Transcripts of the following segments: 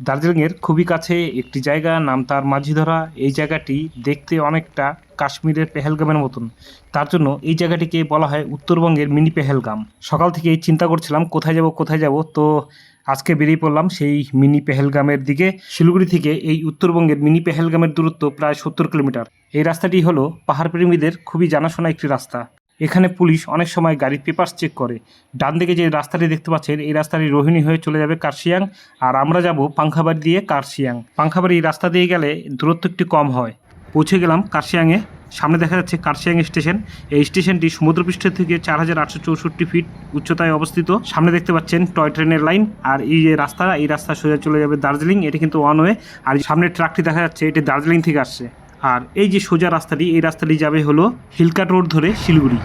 দার্জিলিংয়ের খুবই কাছে একটি জায়গা, নাম তার মাঝিধরা। এই জায়গাটি দেখতে অনেকটা কাশ্মীরের পেহেলগামের মতন। তার জন্য এই জায়গাটিকে বলা হয় উত্তরবঙ্গের মিনি পেহেলগাম। সকাল থেকেই চিন্তা করছিলাম কোথায় যাব। তো আজকে বেরিয়ে পড়লাম সেই মিনি পেহেলগামের দিকে। শিলিগুড়ি থেকে এই উত্তরবঙ্গের মিনি পেহেলগামের দূরত্ব প্রায় 70 কিলোমিটার। এই রাস্তাটি হলো পাহাড় প্রেমীদের খুবই জানাশোনা একটি রাস্তা। এখানে পুলিশ অনেক সময় গাড়ির পেপারস চেক করে। ডান দিকে যে রাস্তাটি দেখতে পাচ্ছেন, এই রাস্তাটি রোহিণী হয়ে চলে যাবে কার্শিয়াং, আর আমরা যাব পাংখাবাড়ি দিয়ে কার্শিয়াং। পাংখাবাড়ি রাস্তা দিয়ে গেলে দূরত্ব একটু কম হয়। পৌঁছে গেলাম কার্শিয়াংয়ে। সামনে দেখা যাচ্ছে কার্শিয়াং স্টেশন। এই স্টেশনটি সমুদ্রপৃষ্ঠ থেকে 4864 ফিট উচ্চতায় অবস্থিত। সামনে দেখতে পাচ্ছেন টয় ট্রেনের লাইন। আর এই যে রাস্তা, এই রাস্তা সোজা চলে যাবে দার্জিলিং। এটি কিন্তু ওয়ান ওয়ে। আর সামনে ট্রাকটি দেখা যাচ্ছে, এটি দার্জিলিং থেকে আসছে। আর এই যে সোজা রাস্তাটি, এই রাস্তাটি যাবে হলো হিলকাট রোড ধরে শিলিগুড়ি।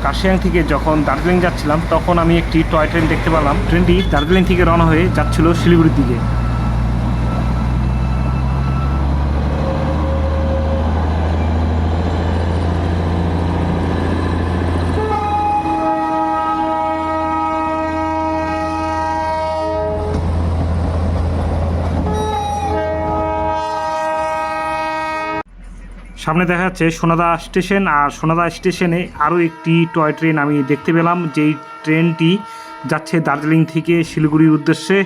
কার্শিয়াং থেকে যখন দার্জিলিং যাচ্ছিলাম, তখন আমি একটি টয় ট্রেন দেখতে পেলাম। ট্রেনটি দার্জিলিং থেকে রওনা হয়ে যাচ্ছিল শিলিগুড়ির দিকে। সামনে দেখা যাচ্ছে সোনাদা স্টেশন। আর সোনাদা স্টেশনে আরও একটি টয় ট্রেন আমি দেখতে পেলাম, যেই ট্রেনটি যাচ্ছে দার্জিলিং থেকে শিলিগুড়ির উদ্দেশ্যে।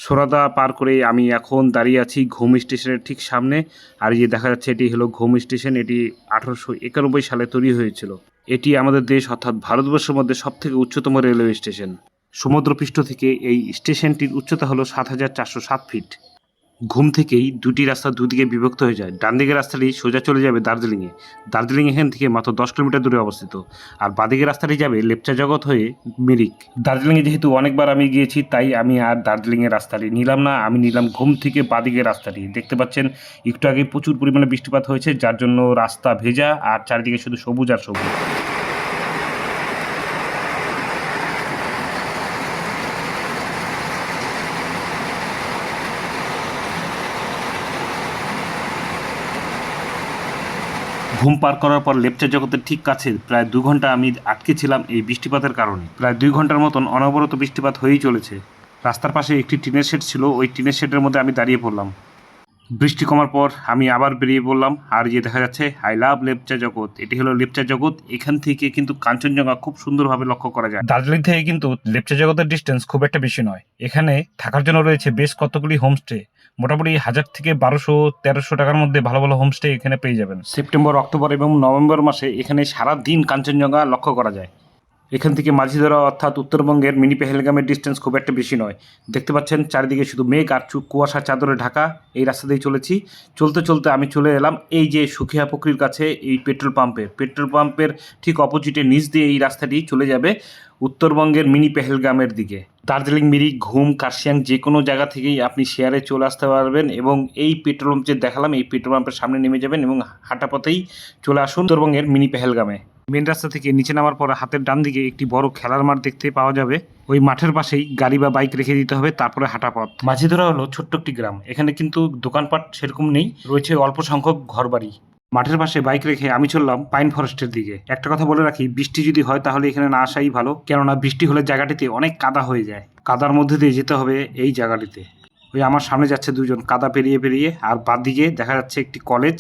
সোনাদা পার করে আমি এখন দাঁড়িয়ে আছি ঘুম স্টেশনের ঠিক সামনে। আর এই যে দেখা যাচ্ছে, এটি হলো ঘুম স্টেশন। এটি 1891 সালে তৈরি হয়েছিল। এটি আমাদের দেশ অর্থাৎ ভারতবর্ষের মধ্যে সবথেকে উচ্চতম রেলওয়ে স্টেশন। সমুদ্রপৃষ্ঠ থেকে এই স্টেশনটির উচ্চতা হলো 7407 ফিট। ঘুম থেকেই দুটি রাস্তা দুদিকে বিভক্ত হয়ে যায়। ডান দিকের রাস্তাটি সোজা চলে যাবে দার্জিলিংয়ে। দার্জিলিং এখান থেকে মাত্র 10 কিলোমিটার দূরে অবস্থিত। আর বাঁদিকের রাস্তাটি যাবে লেপচা জগৎ হয়ে মিরিক। দার্জিলিংয়ে যেহেতু অনেকবার আমি গিয়েছি, তাই আমি আর দার্জিলিংয়ের রাস্তাটি নিলাম না। আমি নিলাম ঘুম থেকে বাঁদিকের রাস্তাটি। দেখতে পাচ্ছেন একটু আগে প্রচুর পরিমাণে বৃষ্টিপাত হয়েছে, যার জন্য রাস্তা ভেজা আর চারিদিকে শুধু সবুজ আর সবুজ। ঘুম পার করার পর লেপচা জগতের ঠিক কাছে প্রায় 2 ঘন্টা আমি আটকে ছিলাম এই বৃষ্টিপাতের কারণে। প্রায় 2 ঘন্টার মতন অনবরত বৃষ্টিপাত হয়েই চলেছে। রাস্তার পাশে একটি টিনের শেড ছিল, ওই টিনের শেডের মধ্যে আমি দাঁড়িয়ে পড়লাম। বৃষ্টি কমার পর আমি আবার বেরিয়ে পড়লাম। আর যে দেখা যাচ্ছে আই লাভ লেপচা জগৎ, এটি হলো লেপচা জগৎ। এখান থেকে কিন্তু কাঞ্চনজঙ্ঘা খুব সুন্দরভাবে লক্ষ্য করা যায়। দার্জিলিং থেকে কিন্তু লেপচা জগতের ডিস্টেন্স খুব একটা বেশি নয়। এখানে থাকার জন্য রয়েছে বেশ কতগুলি হোমস্টে। মোটামুটি 1000 থেকে 1200-1300 টাকার মধ্যে ভালো ভালো হোমস্টে এখানে পেয়ে যাবেন। সেপ্টেম্বর, অক্টোবর এবং নভেম্বর মাসে এখানে সারা দিন কাঞ্চনজঙ্ঘা লক্ষ্য করা যায়। এখান থেকে মাঝিধরা অর্থাৎ উত্তরবঙ্গের মিনি পেহেলগামের ডিস্টেন্স খুব একটা বেশি নয়। দেখতে পাচ্ছেন চারিদিকে শুধু মেঘ আর কুয়াশা চাদরে ঢাকা। এই রাস্তা দিয়ে চলেছি। চলতে চলতে আমি চলে এলাম এই যে সুখিয়া পুকুরির কাছে এই পেট্রোল পাম্পের ঠিক অপোজিটে নিচ দিয়ে এই রাস্তাটি চলে যাবে উত্তরবঙ্গের মিনি পেহেলগামের দিকে। দার্জিলিং, মিরিক, ঘুম, কার্শিয়াং যে কোনো জায়গা থেকেই আপনি শেয়ারে চলে আসতে পারবেন। এবং এই পেট্রোল পাম্প যে দেখালাম, এই পেট্রোল পাম্পের সামনে নেমে যাবেন এবং হাঁটা পথেই চলে আসুন উত্তরবঙ্গের মিনি পেহেলগামে। মেন রাস্তা থেকে নিচে নামার পর হাতের ডান দিকে একটি বড় খেলার মাঠ দেখতে পাওয়া যাবে। ওই মাঠের পাশেই গাড়ি বা বাইক রেখে দিতে হবে, তারপরে হাঁটা পথ। মাঝিধরা হলো ছোট্ট একটি গ্রাম। এখানে কিন্তু দোকানপাট সেরকম নেই, রয়েছে অল্প সংখ্যক ঘরবাড়ি। মাঠের পাশে বাইক রেখে আমি চললাম পাইন ফরেস্টের দিকে। একটা কথা বলে রাখি, বৃষ্টি যদি হয় তাহলে এখানে না আসাই ভালো, কেননা বৃষ্টি হলে জায়গাটিতে অনেক কাদা হয়ে যায়। কাদার মধ্যে দিয়ে যেতে হবে এই জায়গাটিতে। ওই আমার সামনে যাচ্ছে দুজন কাদা পেরিয়ে, আর বাদ দিকে দেখা যাচ্ছে একটি কলেজ।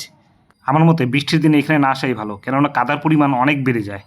আমার মতে বৃষ্টির দিনে এখানে না আসাই ভালো, কেননা কাদার পরিমাণ অনেক বেড়ে যায়।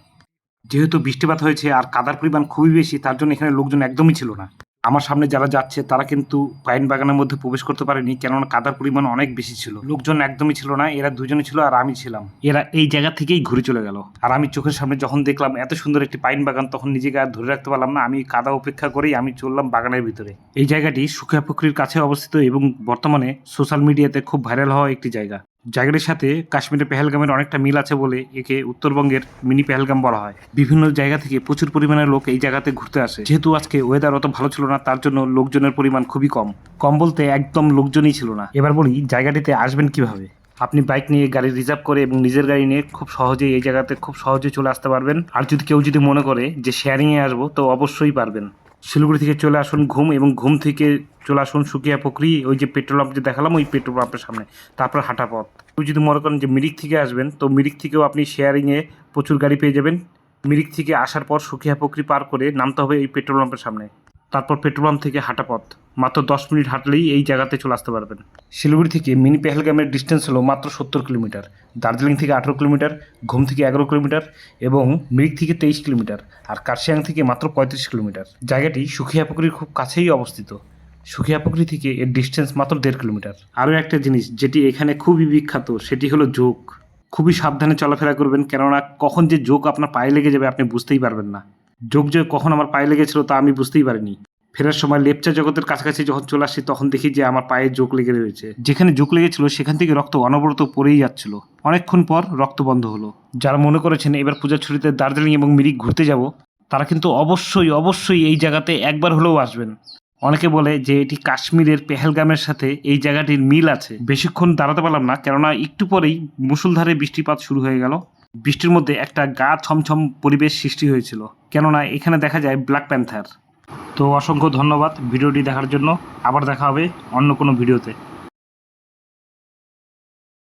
যেহেতু বৃষ্টিপাত হয়েছে আর কাদার পরিমাণ খুবই বেশি, তার জন্য এখানে লোকজন একদমই ছিল না। আমার সামনে যারা যাচ্ছে তারা কিন্তু পাইন বাগানের মধ্যে প্রবেশ করতে পারেনি, কেননা কাদার পরিমাণ অনেক বেশি ছিল। লোকজন একদমই ছিল না, এরা দুজনে ছিল আর আমি ছিলাম। এরা এই জায়গা থেকেই ঘুরে চলে গেল। আর আমি চোখের সামনে যখন দেখলাম এত সুন্দর একটি পাইন বাগান, তখন নিজেকে আর ধরে রাখতে পারলাম না। আমি কাদা উপেক্ষা করেই আমি চললাম বাগানের ভিতরে। এই জায়গাটি সুখিয়া পুকুরির কাছে অবস্থিত এবং বর্তমানে সোশ্যাল মিডিয়াতে খুব ভাইরাল হওয়া একটি জায়গা। জায়গাটির সাথে কাশ্মীরের পেহেলগামের অনেকটা মিল আছে বলে একে উত্তরবঙ্গের মিনি পেহেলগাম বলা হয়। বিভিন্ন জায়গা থেকে প্রচুর পরিমাণে লোক এই জায়গাতে ঘুরতে আসে। যেহেতু আজকে ওয়েদার অত ভালো ছিল না, তার জন্য লোকজনের পরিমাণ খুবই কম বলতে একদম লোকজনই ছিল না। এবার বলি জায়গাটিতে আসবেন কিভাবে। আপনি বাইক নিয়ে গাড়ি রিজার্ভ করে এবং নিজের গাড়ি নিয়ে খুব সহজেই এই জায়গাতে খুব সহজেই চলে আসতে পারবেন। আর যদি কেউ মনে করে যে শেয়ারিংয়ে আসবো, তো অবশ্যই পারবেন। শিলিগুড়ি থেকে চলে আসুন ঘুম, এবং ঘুম থেকে চলে আসুন সুকিয়া পুকুরি, ওই যে পেট্রোল পাম্প যে দেখালাম ওই পেট্রোল পাম্পের সামনে, তারপর হাঁটা পথ। কেউ যদি মনে করেন যে মিরিক থেকে আসবেন, তো মিরিক থেকেও আপনি শেয়ারিংয়ে প্রচুর গাড়ি পেয়ে যাবেন। মিরিক থেকে আসার পর সুকিয়া পুকুরি পার করে নামতে হবে এই পেট্রোল পাম্পের সামনে, তারপর পেট্রোল পাম্প থেকে হাঁটা পথ। মাত্র 10 মিনিট হাঁটলেই এই জায়গাতে চলে আসতে পারবেন। শিলিগুড়ি থেকে মিনি পেহেলগামের ডিস্টেন্স হলো মাত্র 70 কিলোমিটার, দার্জিলিং থেকে 18 কিলোমিটার, ঘুম থেকে 11 কিলোমিটার এবং মিরিক থেকে 23 কিলোমিটার, আর কার্শিয়াং থেকে মাত্র 35 কিলোমিটার। জায়গাটি সুখিয়া পুকুরির খুব কাছেই অবস্থিত। সুখিয়া পুকুরি থেকে এর ডিস্টেন্স মাত্র 1.5 কিলোমিটার। আরও একটা জিনিস যেটি এখানে খুবই বিখ্যাত, সেটি হলো যোগ। খুবই সাবধানে চলাফেরা করবেন, কেননা কখন যে যোগ আপনার পায়ে লেগে যাবে আপনি বুঝতেই পারবেন না। যোগ যে কখন আমার পায়ে লেগেছিল তা আমি বুঝতেই পারিনি। ফেরার সময় লেপচা জগতের কাছাকাছি যখন চলে আসছি, তখন দেখি যে আমার পায়ে যোগ লেগে রয়েছে। যেখানে যোগ লেগেছিল সেখান থেকে রক্ত অনবরত পড়েই যাচ্ছিল। অনেকক্ষণ পর রক্ত বন্ধ হলো। যারা মনে করেছেন এবার পূজার ছুটিতে দার্জিলিং এবং মিরিক ঘুরতে যাব, তারা কিন্তু অবশ্যই এই জায়গাতে একবার হলেও আসবেন। অনেকে বলে যে এটি কাশ্মীরের পেহেলগামের সাথে এই জায়গাটির মিল আছে। বেশিক্ষণ দাঁড়াতে পারলাম না, কেননা একটু পরেই মুষলধারে বৃষ্টিপাত শুরু হয়ে গেল। বৃষ্টির মধ্যে একটা গা ছমছম পরিবেশ সৃষ্টি হয়েছিল, কেননা এখানে দেখা যায় ব্ল্যাক প্যান্থার। তো অসংখ্য ধন্যবাদ ভিডিওটি দেখার জন্য। আবার দেখা হবে অন্য কোনো ভিডিওতে।